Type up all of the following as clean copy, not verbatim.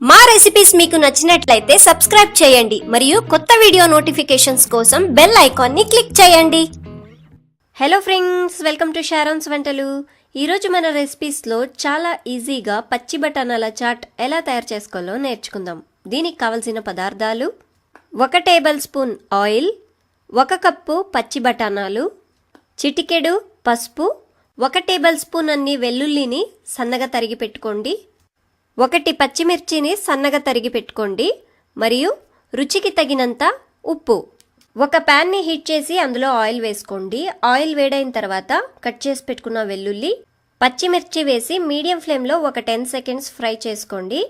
మా రెసిపీస్ మీకు నచ్చినట్లయితే సబ్స్క్రైబ్ చేయండి మరియు కొత్త వీడియో నోటిఫికేషన్స్ కోసం బెల్ ఐకాన్ ని క్లిక్ చేయండి. హలో ఫ్రెండ్స్, వెల్కమ్ టు షారోన్స్ వంటలు. ఈరోజు మన రెసిపీస్ లో చాలా ఈజీగా పచ్చి బఠానాల చాట్ ఎలా తయారు చేసుకోవాలో నేర్చుకుందాం. దీనికి కావలసిన పదార్థాలు: 1 టేబుల్ స్పూన్ ఆయిల్, 1 కప్పు పచ్చి బఠానాలు, చిటికెడు పసుపు, 1 టేబుల్ స్పూన్ అన్ని వెల్లుల్లిని సన్నగా తరిగి పెట్టుకోండి, 1 పచ్చిమిర్చిని సన్నగా తరిగి పెట్టుకోండి, మరియు రుచికి తగినంత ఉప్పు. ఒక ప్యాన్ ని హీట్ చేసి అందులో ఆయిల్ వేసుకోండి. ఆయిల్ వేడైన తర్వాత కట్ చేసి పెట్టుకున్న వెల్లుల్లి, పచ్చిమిర్చి వేసి మీడియం ఫ్లేమ్లో ఒక 10 సెకండ్స్ ఫ్రై చేసుకోండి.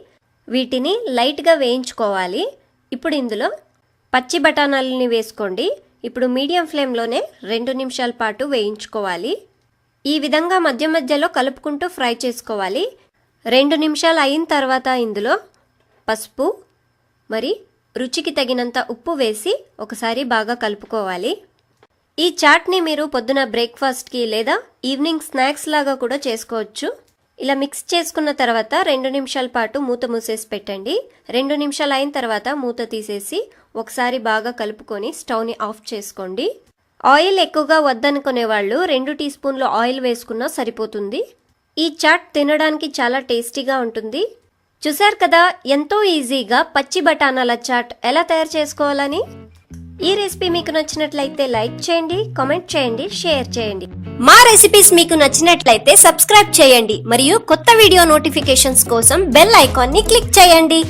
వీటిని లైట్గా వేయించుకోవాలి. ఇప్పుడు ఇందులో పచ్చి బఠానాలని వేసుకోండి. ఇప్పుడు మీడియం ఫ్లేమ్లోనే 2 నిమిషాల పాటు వేయించుకోవాలి. ఈ విధంగా మధ్య మధ్యలో కలుపుకుంటూ ఫ్రై చేసుకోవాలి. 2 నిమిషాలు అయిన తర్వాత ఇందులో పసుపు మరి రుచికి తగినంత ఉప్పు వేసి ఒకసారి బాగా కలుపుకోవాలి. ఈ చాట్ని మీరు పొద్దున బ్రేక్ఫాస్ట్కి లేదా ఈవినింగ్ స్నాక్స్ లాగా కూడా చేసుకోవచ్చు. ఇలా మిక్స్ చేసుకున్న తర్వాత 2 నిమిషాల పాటు మూత మూసేసి పెట్టండి. 2 నిమిషాలు అయిన తర్వాత మూత తీసేసి ఒకసారి బాగా కలుపుకొని స్టవ్ని ఆఫ్ చేసుకోండి. ఆయిల్ ఎక్కువగా వద్దనుకునే వాళ్ళు 2 టీ స్పూన్లు ఆయిల్ వేసుకున్నా సరిపోతుంది. ఈ చాట్ తినడానికి చాలా టేస్టీగా ఉంటుంది. చూశారు కదా, ఎంతో ఈజీగా పచ్చి బఠానాల చాట్ ఎలా తయారు చేసుకోవాలని. ఈ రెసిపీ మీకు నచ్చినట్లయితే లైక్ చేయండి, కామెంట్ చేయండి, షేర్ చేయండి. మా రెసిపీస్ మీకు నచ్చినట్లయితే సబ్స్క్రైబ్ చేయండి మరియు కొత్త వీడియో నోటిఫికేషన్స్ కోసం బెల్ ఐకాన్ ని క్లిక్ చేయండి.